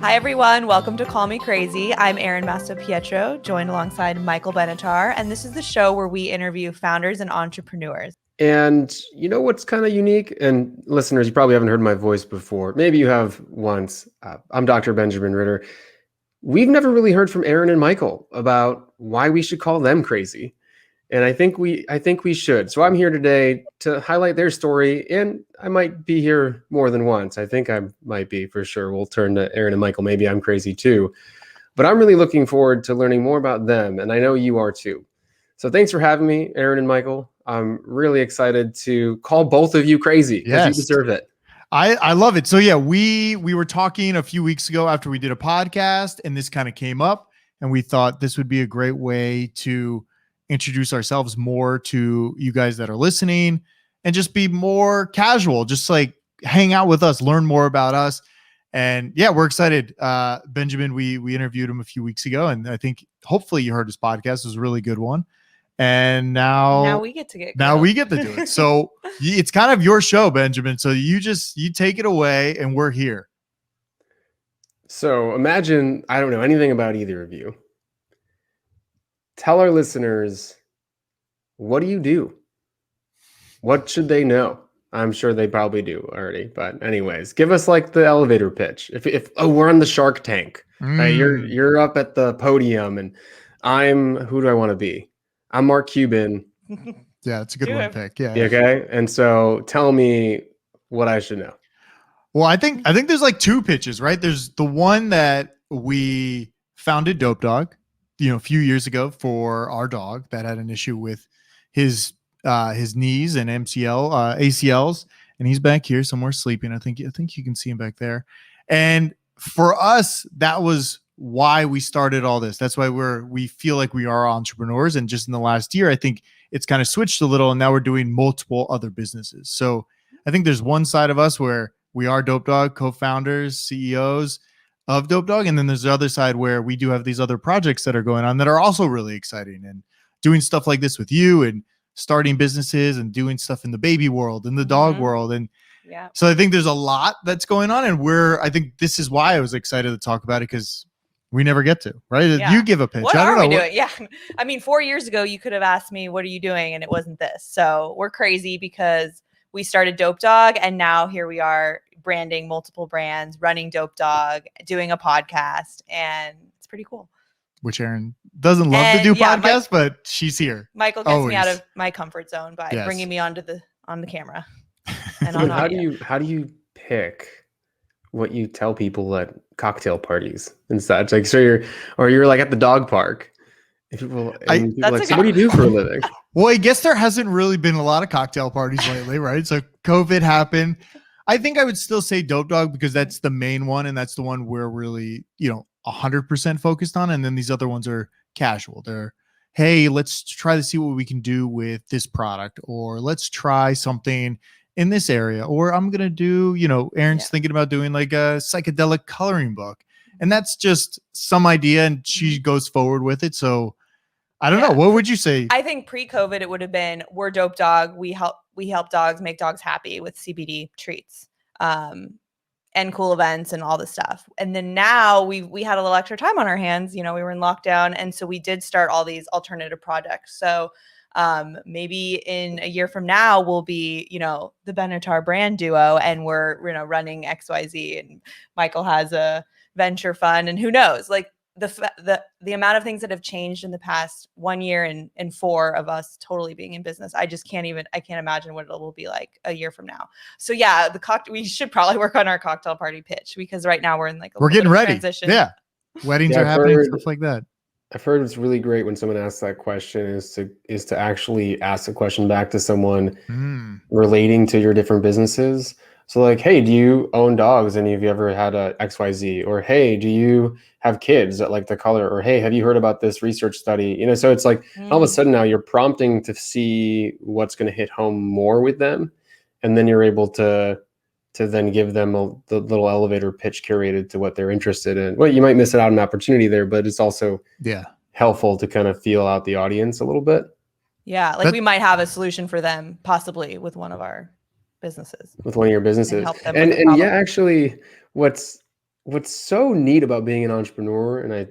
Hi, everyone. Welcome to Call Me Crazy. I'm Erin Mastropietro, joined alongside Michael Benatar, and this is the show where we interview founders and entrepreneurs. And you know what's kind of unique? And listeners, you probably haven't heard my voice before. Maybe you have once. I'm Dr. Benjamin Ritter. We've never really heard from Erin and Michael about why we should call them crazy. And I think we should. So I'm here today to highlight their story, and I might be here more than once. I think I might be for sure. We'll turn to Erin and Michael. Maybe I'm crazy too. But I'm really looking forward to learning more about them, and I know you are too. So thanks for having me, Erin and Michael. I'm really excited to call both of you crazy because you deserve it. I love it. So yeah, we were talking a few weeks ago after we did a podcast, and this kind of came up, and we thought this would be a great way to introduce ourselves more to you guys that are listening and just be more casual, just like hang out with us, learn more about us. And yeah, we're excited. Benjamin, we interviewed him a few weeks ago, and I think hopefully you heard his podcast. It was a really good one. And now we get to do it. So it's kind of your show, Benjamin. So you take it away, and we're here. So imagine, I don't know anything about either of you. Tell our listeners, what do you do? What should they know? I'm sure they probably do already, but anyways, give us like the elevator pitch. If we're on the Shark Tank, right? You're up at the podium, and who do I want to be? I'm Mark Cuban. Yeah, it's a good one pick. Yeah. Okay. And so tell me what I should know. Well, I think there's like two pitches, right? There's the one that we founded Dope Dog, a few years ago for our dog that had an issue with his knees and ACLs, and he's back here somewhere sleeping. I think you can see him back there. And for us, that was why we started all this. That's why we feel like we are entrepreneurs. And just in the last year, I think it's kind of switched a little, and now we're doing multiple other businesses. So I think there's one side of us where we are Dope Dog, co-founders, CEOs of Dope Dog. And then there's the other side where we do have these other projects that are going on that are also really exciting, and doing stuff like this with you, and starting businesses and doing stuff in the baby world and the dog world. And yeah, so I think there's a lot that's going on, and I think this is why I was excited to talk about it, because we never get to, right? Yeah. You give a pitch. What are we doing? Yeah. I mean, 4 years ago, you could have asked me, what are you doing? And it wasn't this. So we're crazy because we started Dope Dog, and now here we are branding multiple brands, running Dope Dog, doing a podcast, and it's pretty cool. Which Erin doesn't love to do podcasts, but she's here. Michael gets me out of my comfort zone by bringing me on the camera. And on how do you pick what you tell people at cocktail parties and such? Like, so you're like at the dog park. So what do you do for a living? Well, I guess there hasn't really been a lot of cocktail parties lately, right? So COVID happened. I think I would still say Dope Dog because that's the main one, and that's the one we're really, 100% focused on. And then these other ones are casual. They're, hey, let's try to see what we can do with this product, or let's try something in this area, or I'm going to do, Erin's thinking about doing like a psychedelic coloring book, and that's just some idea, and she goes forward with it. So I don't know. What would you say? I think pre-COVID, it would have been, we're Dope Dog. We help dogs make dogs happy with CBD treats, and cool events and all this stuff. And then now we had a little extra time on our hands. We were in lockdown, and so we did start all these alternative projects. So maybe in a year from now, we'll be, the Benatar brand duo, and we're, running XYZ, and Michael has a venture fund, and who knows, like the amount of things that have changed in the past 1 year and 4 of us totally being in business. I can't imagine what it will be like a year from now. So yeah, we should probably work on our cocktail party pitch, because right now we're in like we're getting ready. Transition. Yeah. Weddings are happening, stuff like that. I've heard it's really great when someone asks that question is to actually ask a question back to someone relating to your different businesses. So like, hey, do you own dogs? And have you ever had a XYZ? Or hey, do you have kids that like the color? Or hey, have you heard about this research study? So it's like all of a sudden now you're prompting to see what's going to hit home more with them. And then you're able to then give them the little elevator pitch curated to what they're interested in. Well, you might miss out on an opportunity there, but it's also helpful to kind of feel out the audience a little bit. Yeah, like we might have a solution for them, possibly with one of our businesses. With one of your businesses. And yeah, actually, what's what's so neat about being an entrepreneur, and I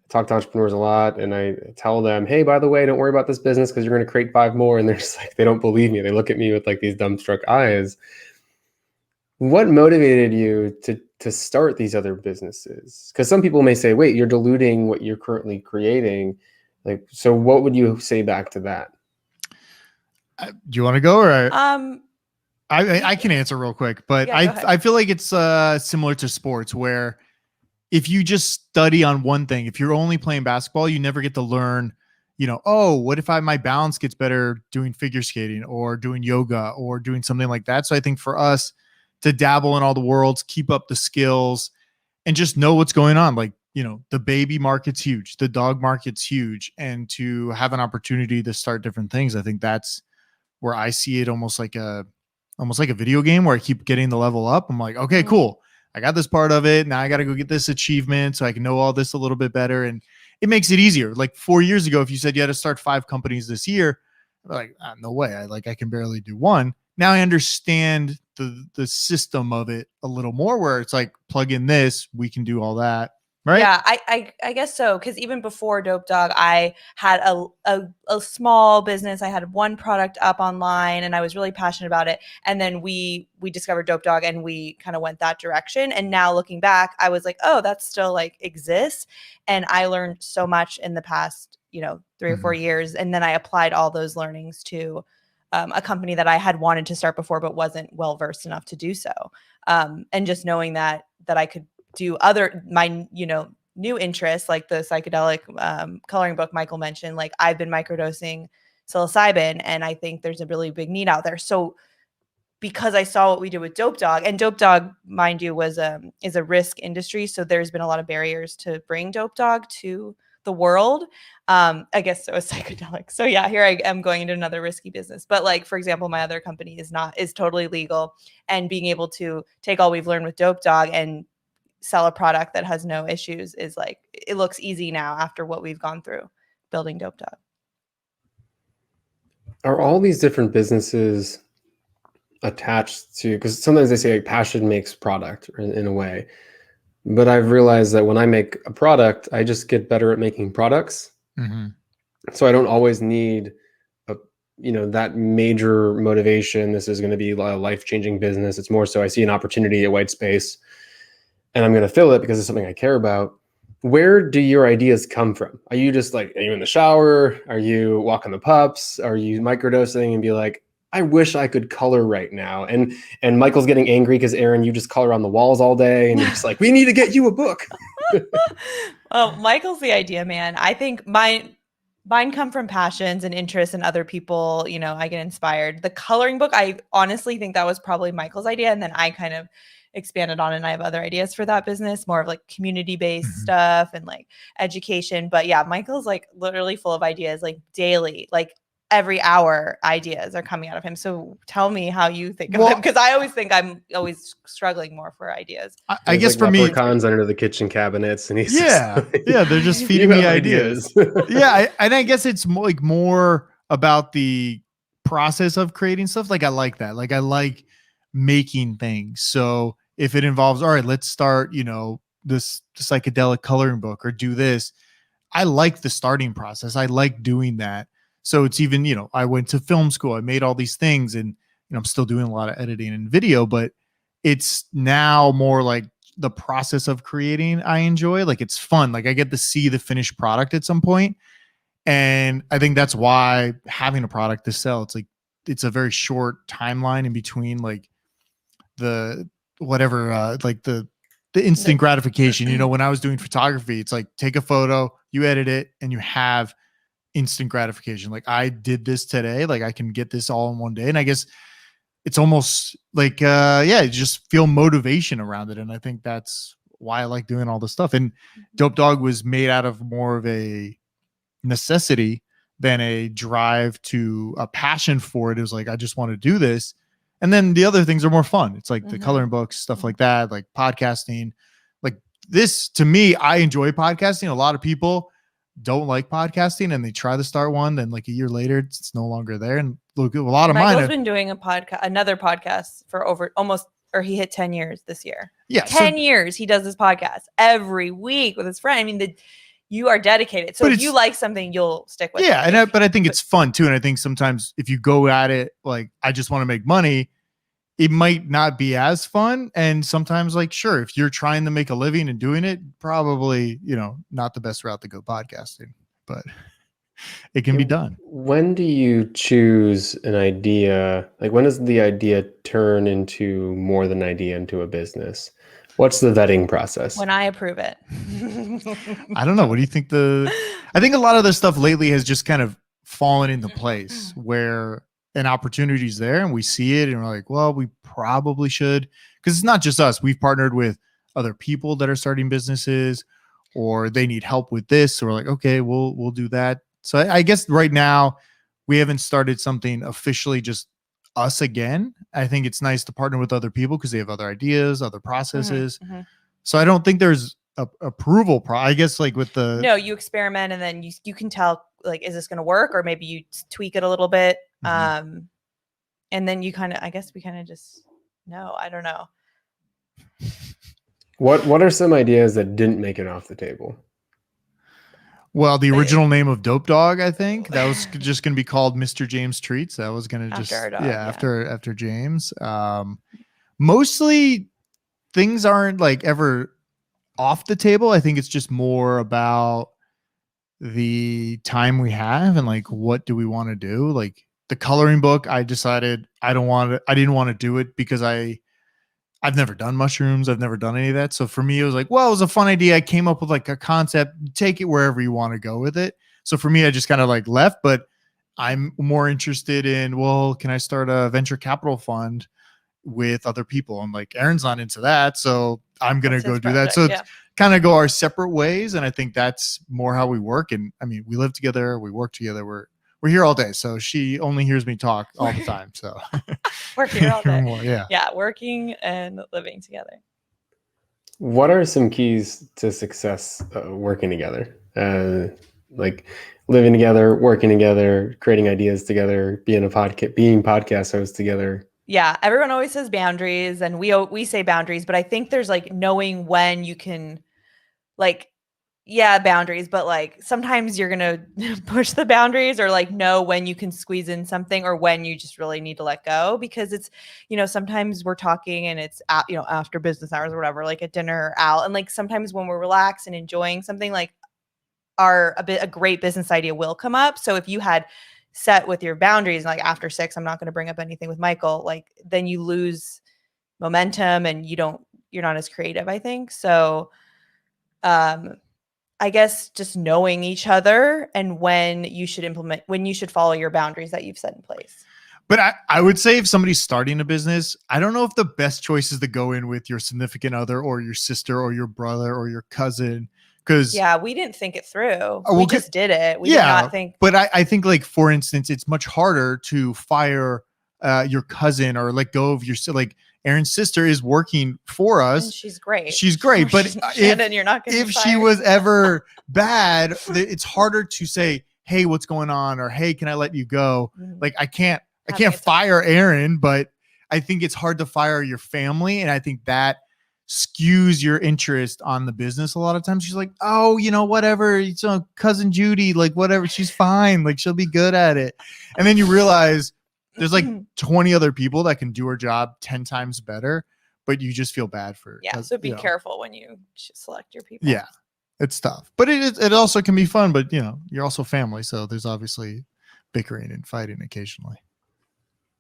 talk to entrepreneurs a lot, and I tell them, hey, by the way, don't worry about this business because you're going to create 5 more. And they're just like, they don't believe me. They look at me with like these dumbstruck eyes. What motivated you to start these other businesses? Because some people may say, wait, you're diluting what you're currently creating. Like, so what would you say back to that? Do you want to go, or Um, I can answer real quick, but Yeah, go ahead. I feel like it's similar to sports, where if you just study on one thing, if you're only playing basketball, you never get to learn, oh, what if my balance gets better doing figure skating or doing yoga or doing something like that. So I think for us to dabble in all the worlds, keep up the skills, and just know what's going on. Like, the baby market's huge, the dog market's huge, and to have an opportunity to start different things, I think that's where I see it almost like a video game where I keep getting the level up. I'm like, okay, cool. I got this part of it. Now I got to go get this achievement so I can know all this a little bit better. And it makes it easier. Like 4 years ago, if you said you had to start 5 companies this year, I'm like, no way. I can barely do one. Now I understand the system of it a little more, where it's like, plug in this, we can do all that. Right. Yeah, I guess so. Because even before Dope Dog, I had a small business. I had one product up online, and I was really passionate about it. And then we discovered Dope Dog, and we kind of went that direction. And now looking back, I was like, oh, that still like exists. And I learned so much in the past, 3 or 4 years. And then I applied all those learnings to a company that I had wanted to start before, but wasn't well versed enough to do so. And just knowing that I could do my new interests, like the psychedelic coloring book Michael mentioned. Like, I've been microdosing psilocybin, and I think there's a really big need out there. So because I saw what we did with Dope Dog, and Dope Dog, mind you, is a risk industry, so there's been a lot of barriers to bring Dope Dog to the world. I guess so is psychedelic. So yeah, here I am going into another risky business. But like, for example, my other company is totally legal, and being able to take all we've learned with Dope Dog and sell a product that has no issues is like, it looks easy now after what we've gone through building Dope Dog. Are all these different businesses attached to, because sometimes they say like passion makes product in a way, but I've realized that when I make a product, I just get better at making products. So I don't always need that major motivation. This is going to be a life-changing business. It's more so I see an opportunity, a white space, and I'm going to fill it because it's something I care about. Where do your ideas come from? Are you just like, are you in the shower? Are you walking the pups? Are you microdosing and be like, I wish I could color right now? And Michael's getting angry because, Erin, you just color on the walls all day, and you're just like, we need to get you a book. Well, Michael's the idea man. I think mine come from passions and interests in other people. I get inspired. The coloring book, I honestly think that was probably Michael's idea, and then I kind of expanded on it, and I have other ideas for that business, more of like community-based stuff and like education. But yeah, Michael's like literally full of ideas, like daily, like every hour ideas are coming out of him. So tell me how you think of them, because I always think I'm always struggling more for ideas. I guess like for me, leprechauns under the kitchen cabinets, and he's they're just feeding me ideas. I guess it's more about the process of creating stuff. Like, I like that. Like, I like making things. So if it involves, all right, let's start, this psychedelic coloring book, or do this, I like the starting process. I like doing that. So it's even, I went to film school, I made all these things, and I'm still doing a lot of editing and video, but it's now more like the process of creating I enjoy. Like, it's fun. Like, I get to see the finished product at some point. And I think that's why having a product to sell, it's like, it's a very short timeline in between, like the whatever, like the instant gratification. When I was doing photography, it's like, take a photo, you edit it, and you have instant gratification. Like, I did this today, like I can get this all in one day. And I guess it's almost like, you just feel motivation around it. And I think that's why I like doing all this stuff. And Dope Dog was made out of more of a necessity than a drive to a passion for it. It was like, I just want to do this. And then the other things are more fun. It's like the coloring books, stuff like that, like podcasting. Like this, to me, I enjoy podcasting. A lot of people don't like podcasting, and they try to start one, then like a year later it's no longer there. And look, a lot of Michael's mine been doing another podcast for or he hit 10 years this year. Yeah. 10 years he does this podcast every week with his friend. I mean, you are dedicated. So if you like something, you'll stick with it. Yeah. But I think it's fun too. And I think sometimes if you go at it like, I just want to make money, it might not be as fun. And sometimes like, sure, if you're trying to make a living and doing it, probably, not the best route to go podcasting, but it can be done. When do you choose an idea? Like, when does the idea turn into more than an idea into a business? What's the vetting process? When I approve it. I don't know. What do you think? I think a lot of the stuff lately has just kind of fallen into place where an opportunity is there and we see it and we're like, well, we probably should, because it's not just us. We've partnered with other people that are starting businesses, or they need help with this. So we're like, okay, we'll do that. So I guess right now we haven't started something officially just us again. I think it's nice to partner with other people because they have other ideas, other processes. Mm-hmm. So I don't think there's a approval I guess like with the. No, you experiment and then you can tell like, is this going to work? Or maybe you tweak it a little bit. Mm-hmm. And then you I guess we kind of just know. I don't know. What are some ideas that didn't make it off the table? Well, the original name of Dope Dog, I think that was just going to be called Mr. James Treats. That was going to just after James. Mostly things aren't like ever off the table. I think it's just more about the time we have and like what do we want to do. Like the coloring book, I decided I didn't want to do it because I've never done mushrooms. I've never done any of that. So for me, it was like, well, it was a fun idea. I came up with like a concept, take it wherever you want to go with it. So for me, I just kind of like left, but I'm more interested in, well, can I start a venture capital fund with other people? I'm like, Erin's not into that. So I'm going to go do that. So it's kind of go our separate ways. And I think that's more how we work. And I mean, we live together, we work together. We're here all day. So she only hears me talk all the time. So we're here all day. Yeah. Working and living together. What are some keys to success working together? Like living together, working together, creating ideas together, being podcast hosts together. Yeah. Everyone always says boundaries and we say boundaries, but I think there's like knowing when you can like, boundaries, but like sometimes you're going to push the boundaries or like know when you can squeeze in something or when you just really need to let go because it's, sometimes we're talking and it's after business hours or whatever, like at dinner out. And like sometimes when we're relaxed and enjoying something like a great business idea will come up. So if you had set with your boundaries, like after 6, I'm not going to bring up anything with Michael, like then you lose momentum and you're not as creative, I think. So, I guess just knowing each other and when you should follow your boundaries that you've set in place. But I would say if somebody's starting a business, I don't know if the best choice is to go in with your significant other or your sister or your brother or your cousin. Because we didn't think it through. We just did it. We did not think. But I think like, for instance, it's much harder to fire your cousin or let go of your like Erin's sister is working for us. And she's great. But Shannon, you're not if she was ever bad, it's harder to say, hey, what's going on? Or, hey, can I let you go? Mm-hmm. Like I can't fire Erin, but I think it's hard to fire your family. And I think that skews your interest on the business. A lot of times she's like, oh, whatever. It's cousin Judy, like whatever. She's fine. Like she'll be good at it. And then you realize there's like 20 other people that can do her job 10 times better, but you just feel bad for. Yeah. So be careful when you select your people. Yeah. It's tough, but it also can be fun, but you're also family. So there's obviously bickering and fighting occasionally.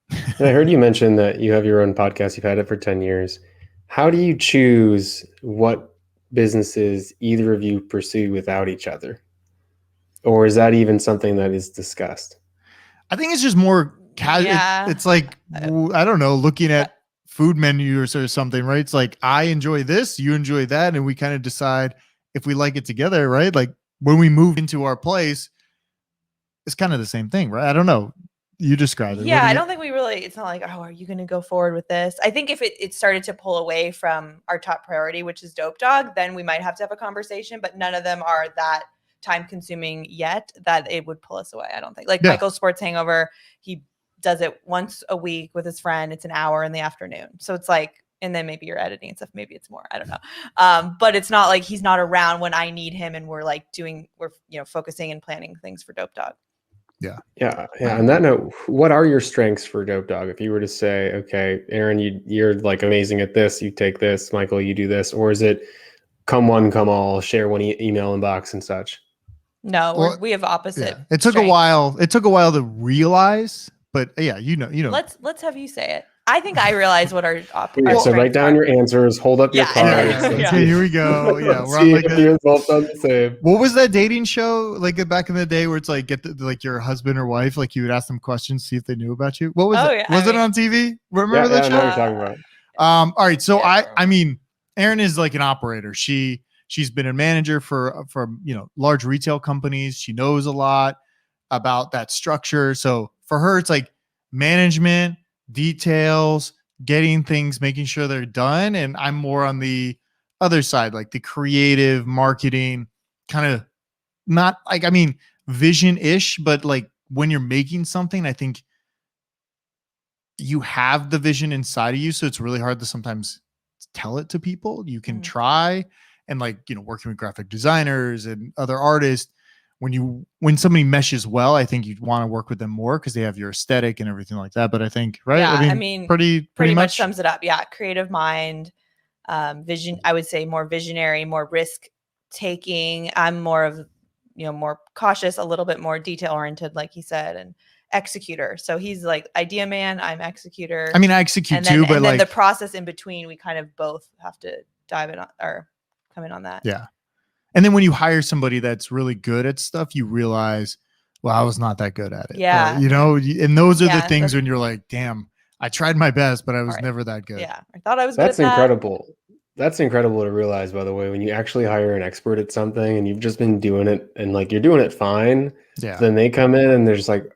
And I heard you mention that you have your own podcast. You've had it for 10 years. How do you choose what businesses either of you pursue without each other? Or is that even something that is discussed? I think it's just more casual. Yeah. It's like, I don't know, looking at food menus or something, right? It's like, I enjoy this, you enjoy that. And we kind of decide if we like it together, right? Like when we moved into our place, it's kind of the same thing, right? I don't know. You describe it. Yeah, I don't think it's not like, oh, are you going to go forward with this? I think if it started to pull away from our top priority, which is Dope Dog, then we might have to have a conversation, but none of them are that time consuming yet that it would pull us away. I don't think Michael's Sports Hangover, he does it once a week with his friend. It's an hour in the afternoon. So it's like, and then maybe you're editing and stuff. Maybe it's more, I don't know. But it's not like he's not around when I need him and we're focusing and planning things for Dope Dog. Yeah. On that note, what are your strengths for Dope Dog? If you were to say, okay, Erin, you're like amazing at this, you take this, Michael, you do this, or is it come one, come all, share one email inbox and such? No, we have opposite. Yeah. It took a while. It took a while to realize, but yeah, you know. Let's have you say it. I think I realize what our so write down your answers, hold up your cards. Okay, here we go. Yeah, we're on like the same. What was that dating show like back in the day where it's like like your husband or wife, like you would ask them questions, see if they knew about you? What was it? Yeah, was it on TV? Remember that show? I know what you're talking about. All right, so I mean, Erin is like an operator. She's been a manager for large retail companies. She knows a lot about that structure. So for her, it's like management, details, getting things, making sure they're done. And I'm more on the other side, like the creative marketing, kind of not like, I mean, vision-ish, but like when you're making something, I think you have the vision inside of you. So it's really hard to sometimes tell it to people. You can try, and like, working with graphic designers and other artists, when somebody meshes well, I think you'd want to work with them more because they have your aesthetic and everything like that. But I think, right? Yeah, I mean pretty much sums it up. Yeah. Creative mind, vision, I would say more visionary, more risk taking. I'm more of, more cautious, a little bit more detail oriented, like he said, and executor. So he's like idea man, I'm executor. I mean, I execute too, but then the process in between, we kind of both have to dive in on, or come in on that. Yeah. And then when you hire somebody that's really good at stuff, you realize, well, I was not that good at it. Yeah. And those are the things when you're like, damn, I tried my best, but I was never that good. Yeah. I thought I was That's good at incredible. That's incredible to realize, by the way, when you actually hire an expert at something and you've just been doing it and like you're doing it fine. Yeah. Then they come in and they're just like,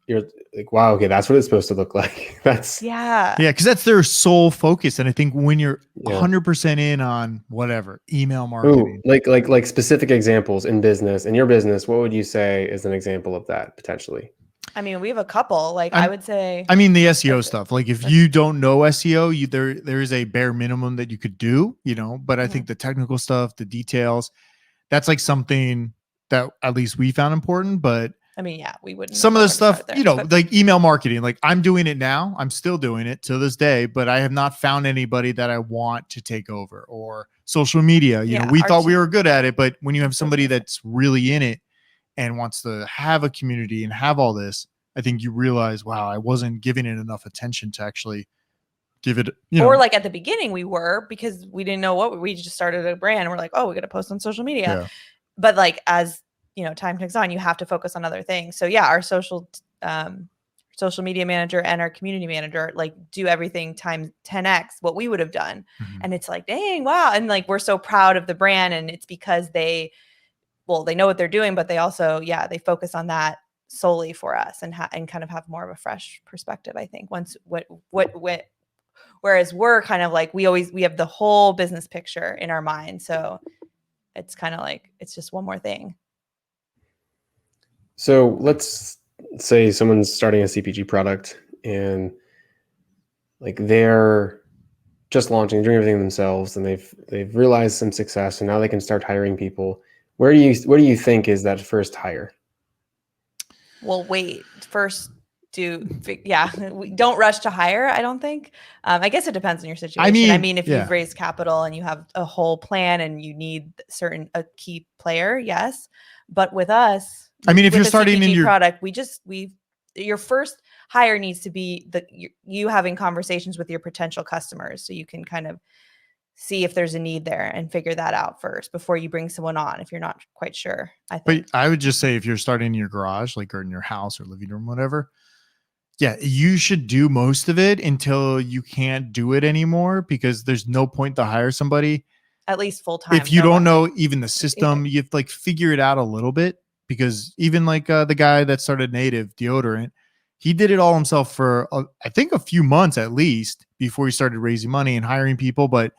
you're like, wow, okay, that's what it's supposed to look like. Because that's their sole focus. And I think when you're 100% in on whatever email marketing, like specific examples in business, in your business, what would you say is an example of that potentially? I mean, we have a couple. Like I would say, I mean, the SEO stuff. Like if you don't know SEO, there is a bare minimum that you could do. But I think the technical stuff, the details, that's like something that at least we found important. But I mean, yeah, we wouldn't. Some of the stuff, like email marketing, like I'm doing it now. I'm still doing it to this day, but I have not found anybody that I want to take over. Or social media. We thought we were good at it, but when you have somebody that's really in it and wants to have a community and have all this, I think you realize, wow, I wasn't giving it enough attention to actually give it. Or like at the beginning we were, because we didn't know we just started a brand and we're like, oh, we got to post on social media. Yeah. But like as time takes on, you have to focus on other things. So yeah, our social media manager and our community manager like do everything times 10x what we would have done. And it's like, dang, wow. And like, we're so proud of the brand, and it's because they know what they're doing, but they also, they focus on that solely for us and kind of have more of a fresh perspective. I think whereas we're kind of like, we have the whole business picture in our mind. So it's kind of like, it's just one more thing. So let's say someone's starting a CPG product and like they're just launching, doing everything themselves, and they've realized some success, and now they can start hiring people. Where do you think is that first hire? Well, wait. First, we don't rush to hire. I don't think. I guess it depends on your situation. I mean, if you've raised capital and you have a whole plan and you need a key player, yes. But with us. I mean, if you're starting in your product, your first hire needs to be you having conversations with your potential customers, so you can kind of see if there's a need there and figure that out first before you bring someone on if you're not quite sure. I think. But I would just say if you're starting in your garage, like, or in your house or living room, whatever, you should do most of it until you can't do it anymore, because there's no point to hire somebody at least full time if you don't know even the system. You have to like figure it out a little bit. Because even like the guy that started Native Deodorant, he did it all himself for, I think, a few months at least before he started raising money and hiring people. But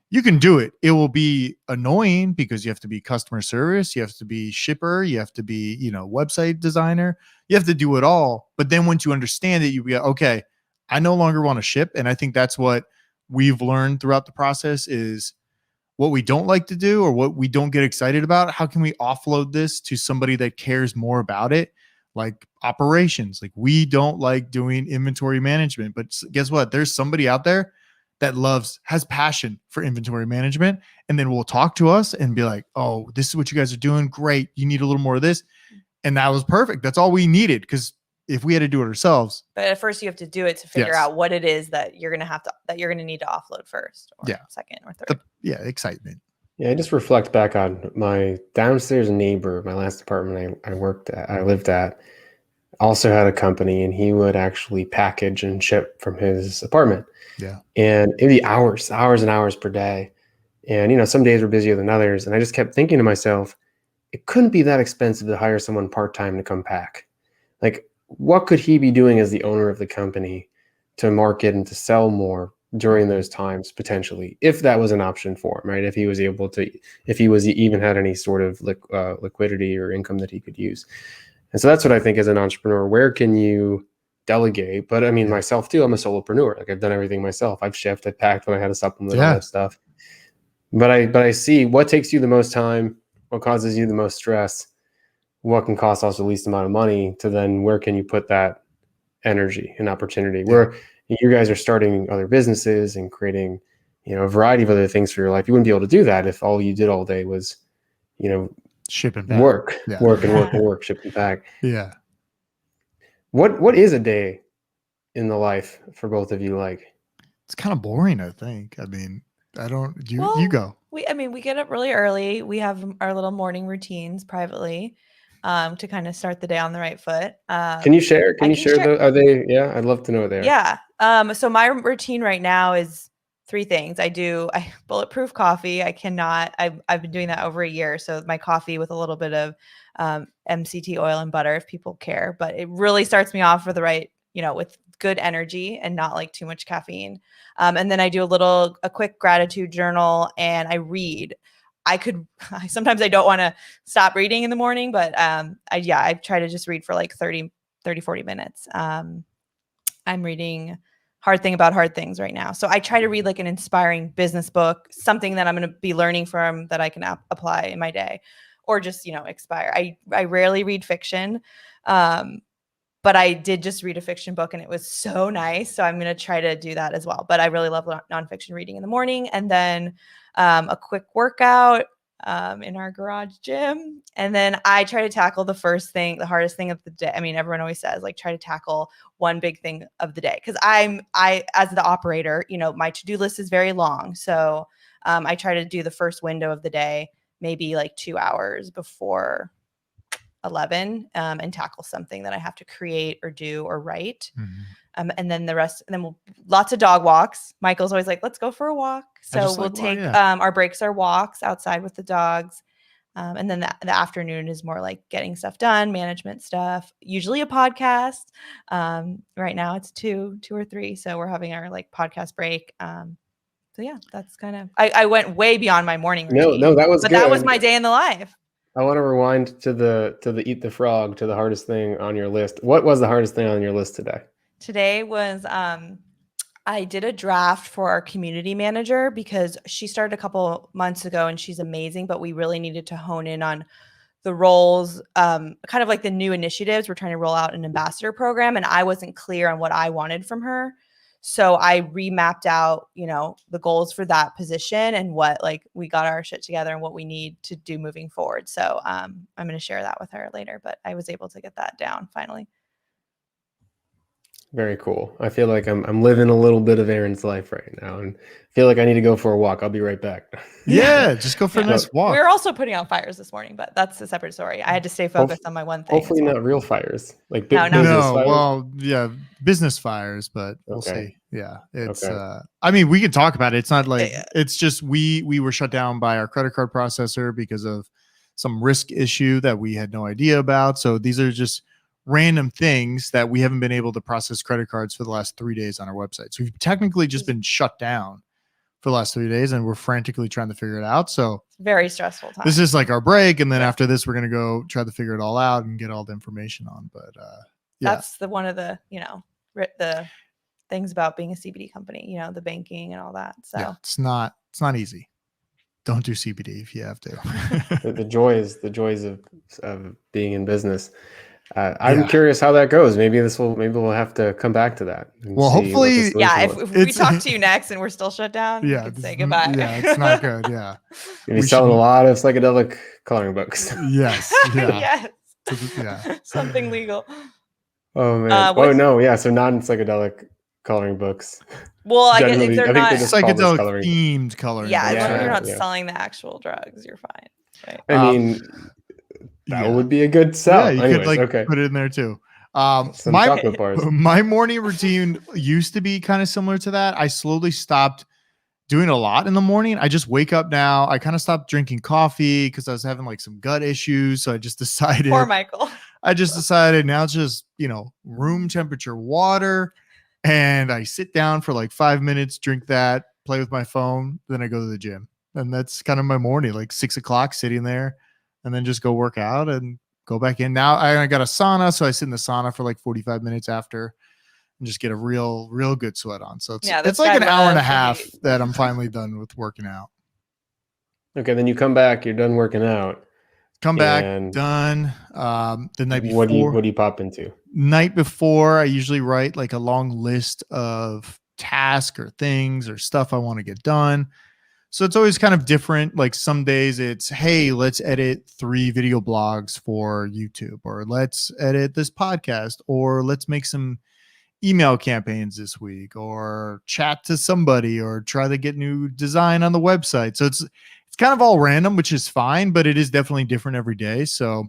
you can do it. It will be annoying because you have to be customer service. You have to be shipper. You have to be, website designer. You have to do it all. But then once you understand it, you be okay, I no longer want to ship. And I think that's what we've learned throughout the process is what we don't like to do or what we don't get excited about. How can we offload this to somebody that cares more about it? Like operations. Like we don't like doing inventory management, but guess what? There's somebody out there that has passion for inventory management, and then will talk to us and be like, oh, this is what you guys are doing. Great. You need a little more of this. And that was perfect. That's all we needed. Because if we had to do it ourselves. But at first you have to do it to figure out what it is that you're going to need to offload first or second or third. Excitement. Yeah, I just reflect back on my downstairs neighbor, my last apartment I lived at, also had a company, and he would actually package and ship from his apartment. Yeah. And it'd be hours and hours per day. And, some days were busier than others. And I just kept thinking to myself, it couldn't be that expensive to hire someone part-time to come pack. Like, what could he be doing as the owner of the company to market and to sell more during those times, potentially, if that was an option for him, right? If he was even had any sort of liquidity or income that he could use. And so that's what I think as an entrepreneur, where can you delegate? But I mean, myself too, I'm a solopreneur. Like I've done everything myself. I've shipped, I packed when I had a supplement, all that stuff. But I see what takes you the most time, what causes you the most stress, what can cost us the least amount of money, to then where can you put that energy and opportunity? Where you guys are starting other businesses and creating, a variety of other things for your life. You wouldn't be able to do that if all you did all day was, ship and pack. work, ship and pack. Yeah. What is a day in the life for both of you like? It's kind of boring, I think. I mean, you go. We get up really early. We have our little morning routines privately to kind of start the day on the right foot. Can you share? Can you share those? Are they? Yeah, I'd love to know what they are. Yeah. So my routine right now is 3 things. I bulletproof coffee. I've been doing that over a year. So my coffee with a little bit of MCT oil and butter, if people care, but it really starts me off with the right, with good energy and not like too much caffeine. And then I do a quick gratitude journal, and I read. Sometimes I don't want to stop reading in the morning, but I try to just read for like 30, 40 minutes. I'm reading Hard Thing About Hard Things right now. So I try to read like an inspiring business book, something that I'm going to be learning from that I can apply in my day, or just, expire. I rarely read fiction. But I did just read a fiction book and it was so nice. So I'm going to try to do that as well. But I really love nonfiction reading in the morning, and then a quick workout in our garage gym. And then I try to tackle the hardest thing of the day. I mean, everyone always says like, try to tackle one big thing of the day. Cause as the operator, my to-do list is very long. So I try to do the first window of the day, maybe like 2 hours before 11, and tackle something that I have to create or do or write. Mm-hmm. And then the rest, and then lots of dog walks. Michael's always like, let's go for a walk. So we'll take our breaks are walks outside with the dogs. And then the afternoon is more like getting stuff done, management stuff, usually a podcast. Right now it's two or three. So we're having our like podcast break. So yeah, that's kind of, I went way beyond my morning routine. No, that was good. That was my day in the life. I want to rewind to the eat the frog, to the hardest thing on your list. What was the hardest thing on your list today? Today was I did a draft for our community manager because she started a couple months ago and she's amazing, but we really needed to hone in on the roles, kind of like the new initiatives. We're trying to roll out an ambassador program, and I wasn't clear on what I wanted from her. So I remapped out, the goals for that position and what we got our shit together and what we need to do moving forward. So I'm going to share that with her later, but I was able to get that down finally. Very cool. I feel like I'm living a little bit of Erin's life right now, and I feel like I need to go for a walk. I'll be right back. Yeah, just go for a nice walk. We were also putting out fires this morning, but that's a separate story. I had to stay focused on my one thing. Hopefully not real fires, like no, business fires. Well, yeah, business fires, but we'll see. Yeah, it's. I mean, we can talk about it. It's not like it's just we were shut down by our credit card processor because of some risk issue that we had no idea about. So these are just random things that we haven't been able to process credit cards for the last 3 days on our website. So we've technically just been shut down for the last 3 days, and we're frantically trying to figure it out. So very stressful time. This is like our break, and then after this, we're going to go try to figure it all out and get all the information on. But that's one of the the things about being a CBD company, you know, the banking and all that. So Yeah, it's not easy. Don't do CBD if you have to. The joys of being in business. I'm Yeah. curious how that goes. Maybe we'll have to come back to that. And Well, see what hopefully- the solution yeah, was. if we talk to you next and we're still shut down, Yeah, you could say it's goodbye. Yeah, it's not good. Yeah. You'll be We selling a should- lot of psychedelic coloring books. Yes. Yeah. Yes. Yeah. Something legal. Oh man. what's- no, yeah. So non-psychedelic coloring books. Well, I guess Generally, if they're I think not, they're just called as Psychedelic coloring. themed coloring. yeah, as books, long as you're right? not Yeah. selling the actual drugs, you're fine. Right. I mean, that would be a good sell. Yeah, you Anyways, could like okay. put it in there too. Some My chocolate bars. my morning routine used to be kind of similar to that. I slowly stopped doing a lot in the morning. I just wake up now. I kind of stopped drinking coffee because I was having like some gut issues. So I just decided. Poor Michael. I just decided now it's just, room temperature water. And I sit down for like 5 minutes, drink that, play with my phone. Then I go to the gym. And that's kind of my morning, like 6 o'clock sitting there and then just go work out and go back in. Now I got a sauna. So I sit in the sauna for like 45 minutes after and just get a real good sweat on. So it's like an hour and a half that I'm finally done with working out. Okay, then you come back. You're done working out. Come back, And done. The night before. What do you pop into? Night before, I usually write like a long list of tasks or things or stuff I want to get done. So it's always kind of different. Like some days it's, hey, let's edit 3 video blogs for YouTube, or let's edit this podcast, or let's make some email campaigns this week, or chat to somebody, or try to get new design on the website. So it's kind of all random, which is fine, but it is definitely different every day. So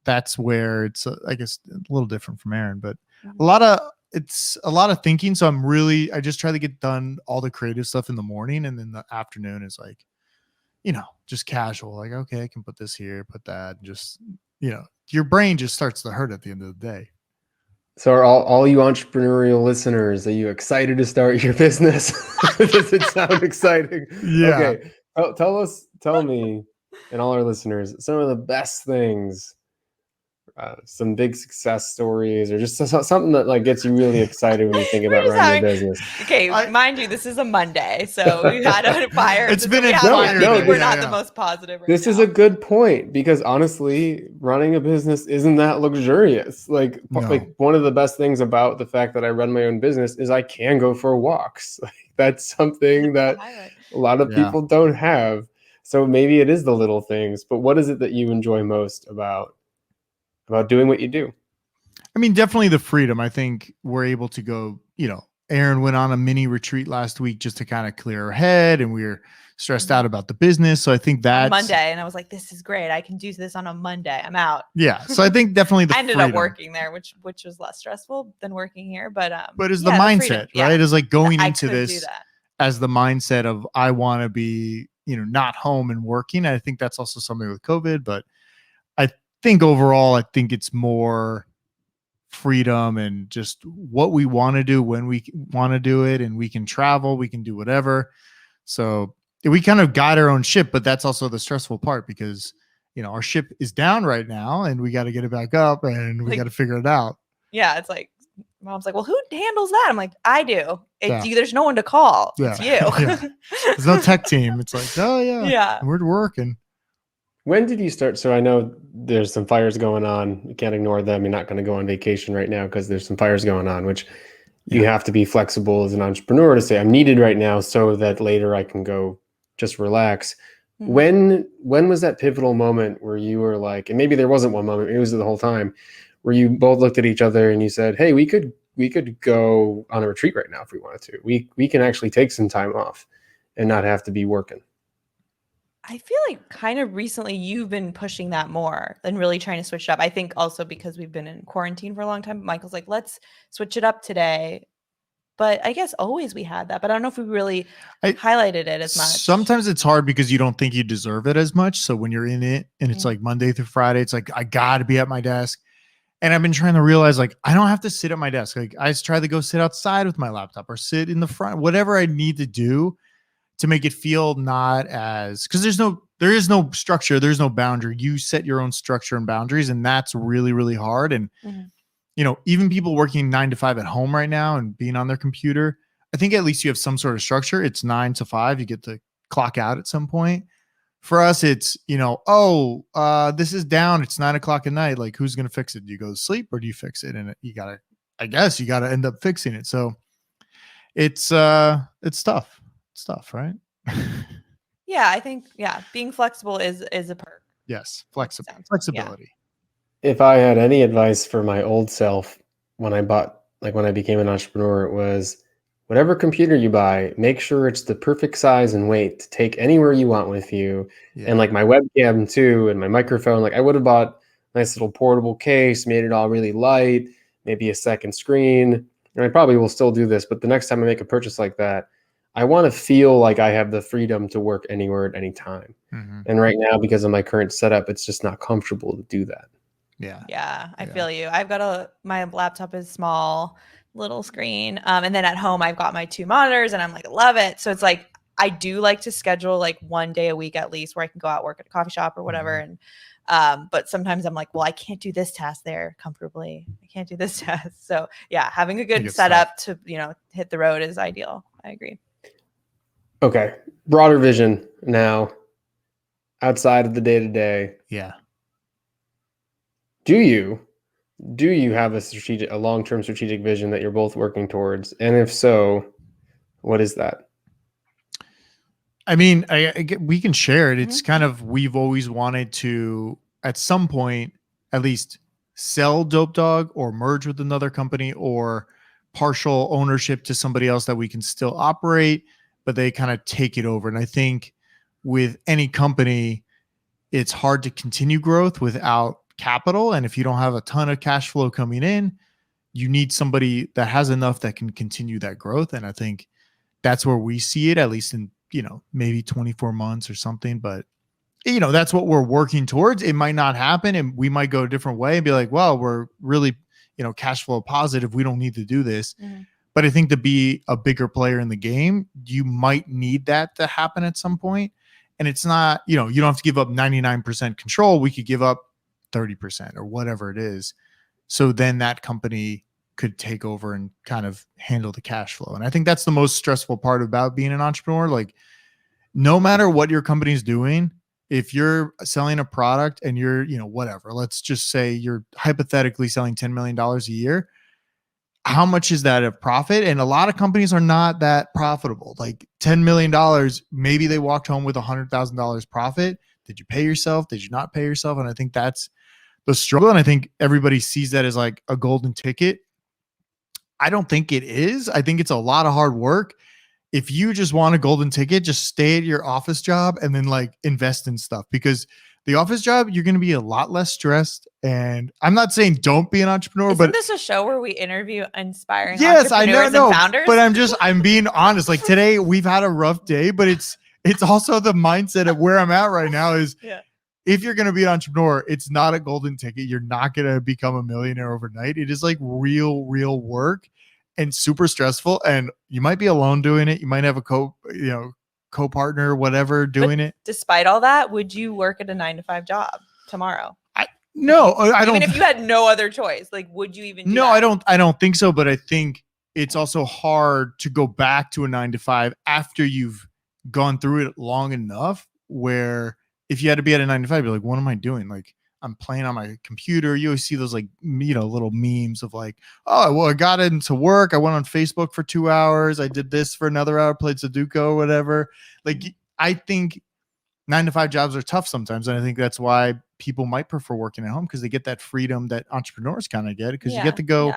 that's where it's, I guess, a little different from Erin, but it's a lot of thinking. So I just try to get done all the creative stuff in the morning. And then the afternoon is like, just casual. Like, okay, I can put this here, put that, just, your brain just starts to hurt at the end of the day. So are all you entrepreneurial listeners, are you excited to start your business? Does it sound exciting? Yeah. Okay. Tell me and all our listeners some of the best things, some big success stories, or just something that like gets you really excited when you think about running your business. Okay, mind you, this is a Monday, so we had a fire. It's been a maybe we're yeah, not yeah. the most positive. This is a good point, because honestly, running a business isn't that luxurious. Like one of the best things about the fact that I run my own business is I can go for walks. Like, that's something that a lot of people don't have. So maybe it is the little things, but what is it that you enjoy most about doing what you do? I mean, definitely the freedom. I think we're able to go, Erin went on a mini retreat last week just to kind of clear her head, and we were stressed out about the business. So I think that's Monday, and I was like, this is great. I can do this on a Monday. I'm out. Yeah. So I think definitely the I ended freedom. up working there, which was less stressful than working here. But it's the mindset, right? It's like going into this do that. as the mindset of, I want to be, not home and working. I think that's also something with COVID, but I think overall, I think it's more freedom and just what we want to do when we want to do it, and we can travel, we can do whatever. So we kind of guide our own ship, but that's also the stressful part, because our ship is down right now and we got to get it back up, and we got to figure it out. Yeah, it's like Mom's like, well, who handles that? I'm like, I do. It's you. There's no one to call. It's you. There's no tech team. It's like, oh yeah, we're working. When did you start? So I know there's some fires going on. You can't ignore them. You're not going to go on vacation right now because there's some fires going on, which you have to be flexible as an entrepreneur to say, I'm needed right now so that later I can go just relax. Mm-hmm. When was that pivotal moment where you were like, and maybe there wasn't one moment, it was the whole time, where you both looked at each other and you said, hey, we could go on a retreat right now if we wanted to. We can actually take some time off and not have to be working. I feel like kind of recently you've been pushing that more and really trying to switch it up. I think also because we've been in quarantine for a long time. Michael's like, let's switch it up today. But I guess always we had that. But I don't know if we really highlighted it as much. Sometimes it's hard because you don't think you deserve it as much. So when you're in it and it's like Monday through Friday, it's like, I got to be at my desk. And I've been trying to realize, like, I don't have to sit at my desk. Like, I just try to go sit outside with my laptop or sit in the front, whatever I need to do to make it feel not as, because there is no structure. There's no boundary. You set your own structure and boundaries. And that's really, really hard. And, even people working 9 to 5 at home right now and being on their computer, I think at least you have some sort of structure. It's 9 to 5. You get to clock out at some point. For us, it's, this is down. It's 9 o'clock at night. Like, who's going to fix it? Do you go to sleep or do you fix it? And I guess you got to end up fixing it. So it's tough. It's tough, right? Yeah, I think, being flexible is a perk. Yes. Flexibility. If I had any advice for my old self when I became an entrepreneur, it was whatever computer you buy, make sure it's the perfect size and weight to take anywhere you want with you. Yeah. And like my webcam too, and my microphone, like I would have bought a nice little portable case, made it all really light, maybe a second screen. And I probably will still do this, but the next time I make a purchase like that, I want to feel like I have the freedom to work anywhere at any time. Mm-hmm. And right now, because of my current setup, it's just not comfortable to do that. Yeah, I feel you. I've got my laptop is small, little screen. And then at home, I've got my 2 monitors and I'm like, love it. So it's like, I do like to schedule like 1 day a week at least where I can go out, work at a coffee shop or whatever. Mm-hmm. And but sometimes I'm like, well, I can't do this task there comfortably. I can't do this task. So yeah, having a good setup to, hit the road is ideal. I agree. Okay. Broader vision now, outside of the day-to-day. Yeah. Do you have a long-term strategic vision that you're both working towards? And if so, what is that? I mean, we can share it. It's kind of, we've always wanted to, at some point, at least sell Dope Dog or merge with another company or partial ownership to somebody else that we can still operate, but they kind of take it over. And I think with any company, it's hard to continue growth without capital. And if you don't have a ton of cash flow coming in, you need somebody that has enough that can continue that growth. And I think that's where we see it, at least in, maybe 24 months or something. But, that's what we're working towards. It might not happen and we might go a different way and be like, well, we're really, cash flow positive. We don't need to do this. Mm-hmm. But I think to be a bigger player in the game, you might need that to happen at some point. And it's not, you don't have to give up 99% control. We could give up 30% or whatever it is. So then that company could take over and kind of handle the cash flow. And I think that's the most stressful part about being an entrepreneur. Like, no matter what your company's doing, if you're selling a product and you're, whatever, let's just say you're hypothetically selling $10 million a year, how much is that of profit? And a lot of companies are not that profitable. Like $10 million, maybe they walked home with $100,000 profit. Did you pay yourself? Did you not pay yourself? And I think that's the struggle. And I think everybody sees that as like a golden ticket. I don't think it is. I think it's a lot of hard work. If you just want a golden ticket, just stay at your office job and then like invest in stuff, because the office job, you're going to be a lot less stressed. And I'm not saying don't be an entrepreneur, Isn't but this a show where we interview inspiring entrepreneurs and founders? But I'm being honest. Like today we've had a rough day, but it's also the mindset of where I'm at right now is if you're going to be an entrepreneur, it's not a golden ticket. You're not going to become a millionaire overnight. It is like real work and super stressful. And you might be alone doing it. You might have a co-partner, whatever, doing it. Despite all that, would you work at a 9-to-5 job tomorrow? No, I don't. Even if you had no other choice, like, would you even do No, that? I don't think so. But I think it's also hard to go back to a 9-to-5 after you've gone through it long enough, where if you had to be at a 9-to-5, you're like, what am I doing? Like, I'm playing on my computer. You always see those like, little memes of like, oh, well, I got into work. I went on Facebook for 2 hours. I did this for another hour, played Sudoku or whatever. Like, I think 9-to-5 jobs are tough sometimes. And I think that's why people might prefer working at home, because they get that freedom that entrepreneurs kind of get, because you get to go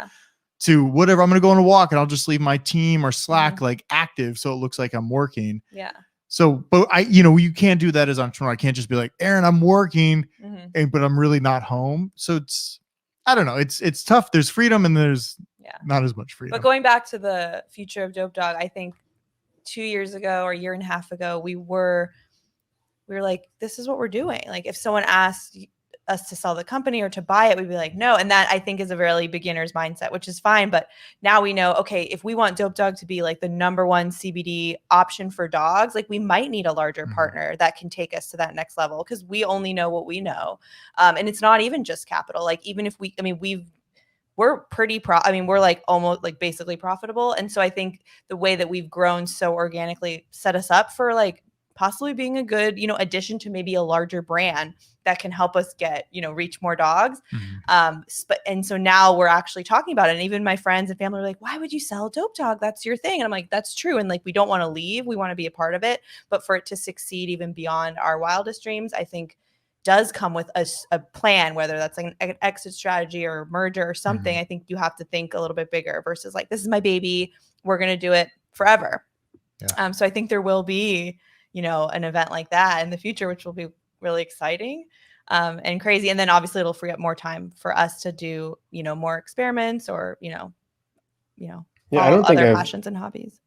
to whatever. I'm going to go on a walk and I'll just leave my team or Slack like active, so it looks like I'm working. Yeah. So, but you can't do that as an entrepreneur. I can't just be like, Erin, I'm working, but I'm really not home. So I don't know. It's tough. There's freedom and there's not as much freedom. But going back to the future of Dope Dog, I think 2 years ago or a year and a half ago, we were like, this is what we're doing. Like, if someone asked us to sell the company or to buy it, we'd be like, no. And that, I think, is a really beginner's mindset, which is fine. But now we know, okay, if we want Dope Dog to be like the number one CBD option for dogs, like, we might need a larger partner that can take us to that next level, because we only know what we know. And it's not even just capital. Like, even if we've we're pretty I mean, we're like almost like basically profitable. And so I think the way that we've grown so organically set us up for like possibly being a good, addition to maybe a larger brand that can help us get, reach more dogs. And so now we're actually talking about it. And even my friends and family are like, why would you sell Dope Dog? That's your thing. And I'm like, that's true. And like, we don't want to leave. We want to be a part of it. But for it to succeed even beyond our wildest dreams, I think does come with a plan, whether that's like an exit strategy or merger or something. I think you have to think a little bit bigger versus like, this is my baby. We're going to do it forever. Yeah. So I think there will be, an event like that in the future, which will be really exciting and crazy. And then obviously it'll free up more time for us to do, more experiments or, I don't think other passions and hobbies.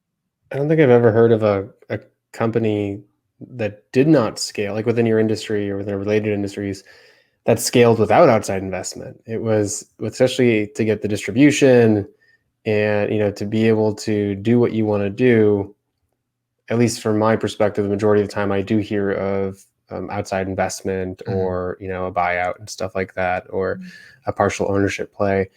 I don't think I've ever heard of a company that did not scale, like within your industry or within related industries, that scaled without outside investment. It was especially to get the distribution and, to be able to do what you want to do. At least from my perspective, the majority of the time I do hear of outside investment or, a buyout and stuff like that, or a partial ownership play.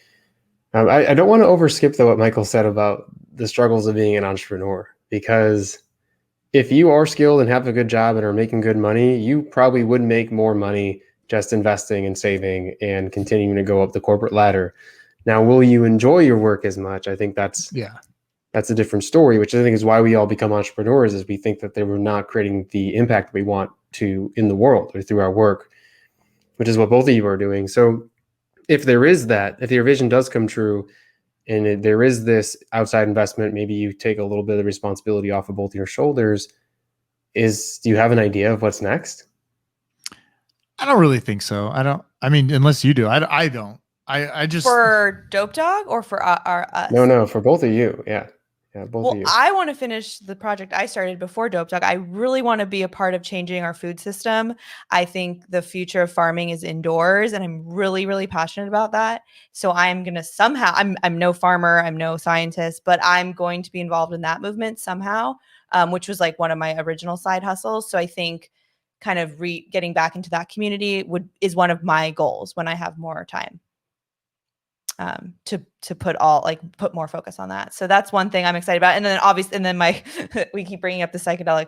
I don't want to overskip though what Michael said about the struggles of being an entrepreneur, because if you are skilled and have a good job and are making good money, you probably would make more money just investing and saving and continuing to go up the corporate ladder. Now, will you enjoy your work as much? I think that's a different story, which I think is why we all become entrepreneurs, is we think that they were not creating the impact we want to in the world or through our work, which is what both of you are doing. So if there is that, if your vision does come true and there is this outside investment, maybe you take a little bit of responsibility off of both your shoulders. Do you have an idea of what's next? I don't really think so. I mean, unless you do, I don't. I just for Dope Dog or for us? No, for both of you. Yeah, both of you. I want to finish the project I started before Dope Dog. I really want to be a part of changing our food system. I think the future of farming is indoors, and I'm really, really passionate about that. So I'm going to somehow, I'm no farmer, I'm no scientist, but I'm going to be involved in that movement somehow, which was like one of my original side hustles. So I think kind of getting back into that community is one of my goals when I have more time. To put more focus on that. So that's one thing I'm excited about. And then obviously, and then we keep bringing up the psychedelic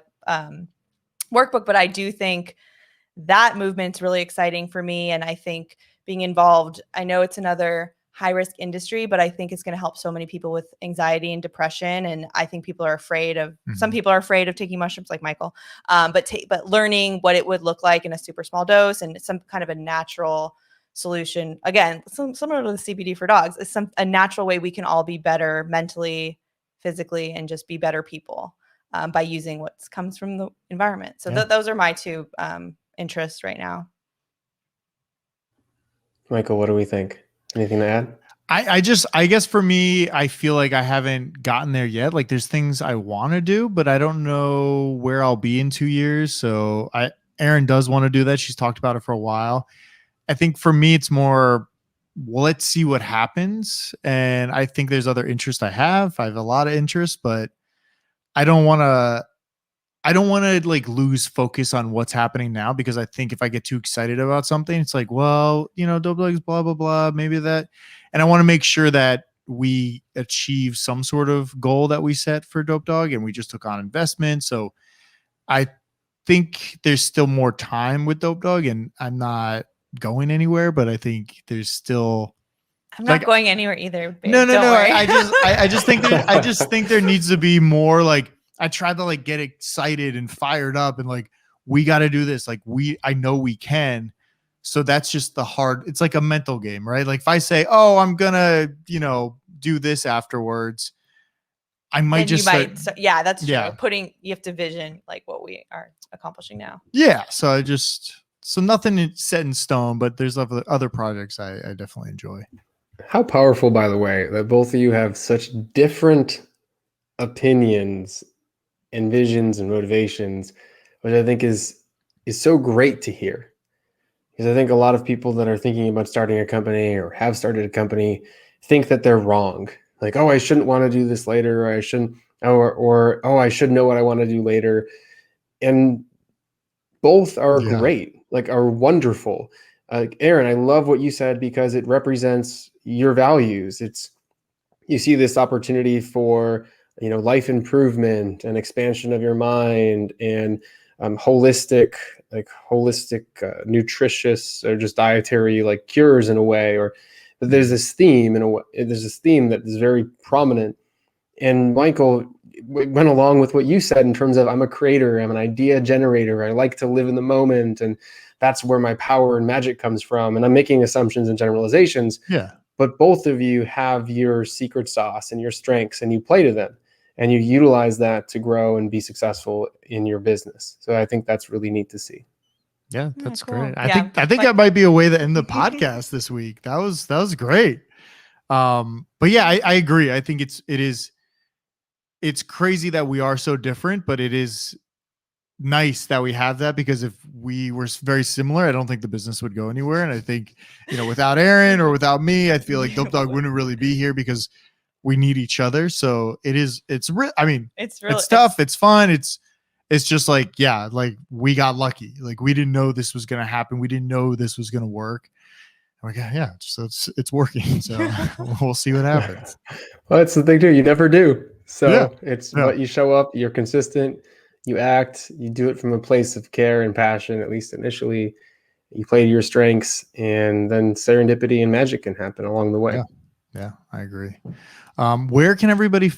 workbook, but I do think that movement's really exciting for me. And I think being involved, I know it's another high risk industry, but I think it's going to help so many people with anxiety and depression. And I think people are afraid of, some people are afraid of taking mushrooms like Michael, but learning what it would look like in a super small dose and some kind of a natural solution, again, similar to the CBD for dogs, is a natural way we can all be better mentally, physically, and just be better people by using what comes from the environment. So those are my two interests right now. Michael, what do we think? Anything to add? I guess for me, I feel like I haven't gotten there yet. Like there's things I want to do, but I don't know where I'll be in 2 years. So Erin does want to do that. She's talked about it for a while. I think for me, it's more, well, let's see what happens. And I think there's other interests I have. I have a lot of interests, but I don't want to like lose focus on what's happening now, because I think if I get too excited about something, it's like, well, Dope Dogs, blah, blah, blah, maybe that. And I want to make sure that we achieve some sort of goal that we set for Dope Dog, and we just took on investment. So I think there's still more time with Dope Dog, and I'm not going anywhere, but I think there's still. I'm not going anywhere either. Babe. No. Worry. I just think there needs to be more. Like I tried to like get excited and fired up and like, we got to do this. Like I know we can. So that's just it's like a mental game, right? Like if I say, oh, I'm gonna, do this afterwards, I might that's true. You have to vision like what we are accomplishing now. Yeah. So nothing is set in stone, but there's other projects I definitely enjoy. How powerful, by the way, that both of you have such different opinions and visions and motivations, which I think is so great to hear. Because I think a lot of people that are thinking about starting a company or have started a company think that they're wrong. Like, oh, I shouldn't want to do this later, or I shouldn't, or oh, I should know what I want to do later. And both are great, like are wonderful. Erin, I love what you said, because it represents your values. You see this opportunity for, life improvement and expansion of your mind, and holistic, nutritious, or just dietary like cures in a way. Or there's this theme that is very prominent. And Michael went along with what you said in terms of, I'm a creator, I'm an idea generator, I like to live in the moment, and that's where my power and magic comes from. And I'm making assumptions and generalizations. Yeah. But both of you have your secret sauce and your strengths, and you play to them, and you utilize that to grow and be successful in your business. So I think that's really neat to see. Yeah, that's cool. great. Yeah, I think that might be a way to end the podcast this week. That was great. But yeah, I agree. I think it's crazy that we are so different, but it is nice that we have that, because if we were very similar, I don't think the business would go anywhere. And I think, without Erin or without me, I feel like Dope Dog wouldn't really be here, because we need each other. So it's tough. It's fun. It's just like, yeah, like we got lucky. Like we didn't know this was going to happen. We didn't know this was going to work. And we got, yeah, so it's working. So we'll see what happens. Well, that's the thing too. You never do. So Yeah. it's what you show up, you're consistent, you act, you do it from a place of care and passion, at least initially. You play to your strengths, and then serendipity and magic can happen along the way. Yeah, I agree. Where can everybody find